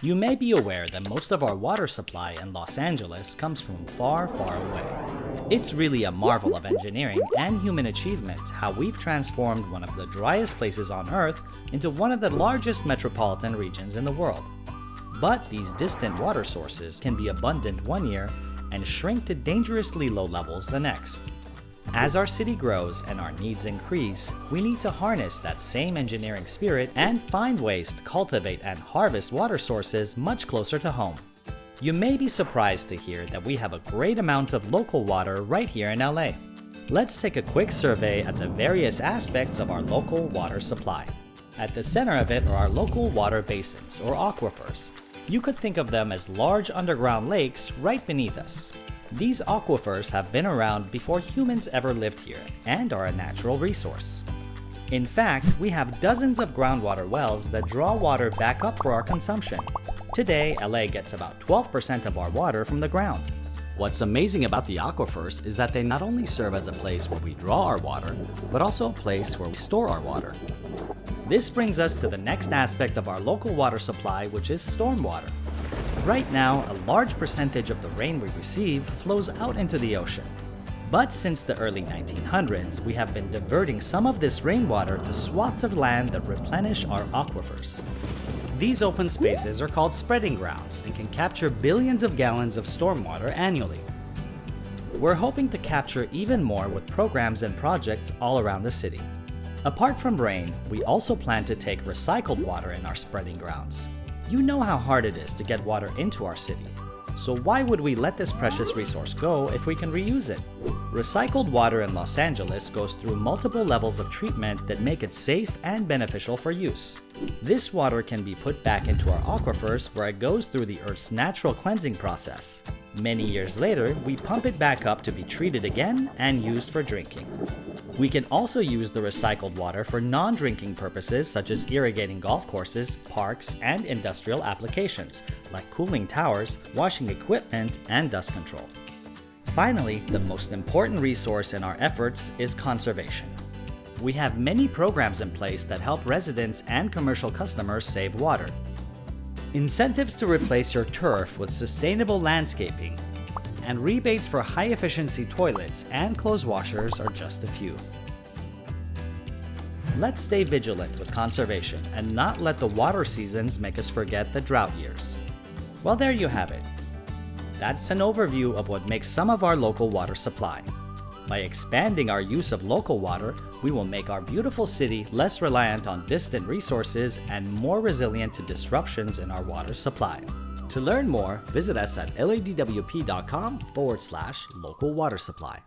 You may be aware that most of our water supply in Los Angeles comes from far, far away. It's really a marvel of engineering and human achievement how we've transformed one of the driest places on Earth into one of the largest metropolitan regions in the world. But these distant water sources can be abundant one year and shrink to dangerously low levels the next. As our city grows and our needs increase, we need to harness that same engineering spirit and find ways to cultivate and harvest water sources much closer to home. You may be surprised to hear that we have a great amount of local water right here in LA. Let's take a quick survey at the various aspects of our local water supply. At the center of it are our local water basins, or aquifers. You could think of them as large underground lakes right beneath us. These aquifers have been around before humans ever lived here and are a natural resource. In fact, we have dozens of groundwater wells that draw water back up for our consumption. Today, LA gets about 12% of our water from the ground. What's amazing about the aquifers is that they not only serve as a place where we draw our water, but also a place where we store our water. This brings us to the next aspect of our local water supply, which is stormwater. Right now, a large percentage of the rain we receive flows out into the ocean. But since the early 1900s, we have been diverting some of this rainwater to swaths of land that replenish our aquifers. These open spaces are called spreading grounds and can capture billions of gallons of stormwater annually. We're hoping to capture even more with programs and projects all around the city. Apart from rain, we also plan to take recycled water in our spreading grounds. You know how hard it is to get water into our city, so why would we let this precious resource go if we can reuse it? Recycled water in Los Angeles goes through multiple levels of treatment that make it safe and beneficial for use. This water can be put back into our aquifers where it goes through the Earth's natural cleansing process. Many years later, we pump it back up to be treated again and used for drinking. We can also use the recycled water for non-drinking purposes such as irrigating golf courses, parks, and industrial applications like cooling towers, washing equipment, and dust control. Finally, the most important resource in our efforts is conservation. We have many programs in place that help residents and commercial customers save water. Incentives to replace your turf with sustainable landscaping, and rebates for high-efficiency toilets and clothes washers are just a few. Let's stay vigilant with conservation and not let the water seasons make us forget the drought years. Well, there you have it. That's an overview of what makes some of our local water supply. By expanding our use of local water, we will make our beautiful city less reliant on distant resources and more resilient to disruptions in our water supply. To learn more, visit us at LADWP.com/local water supply.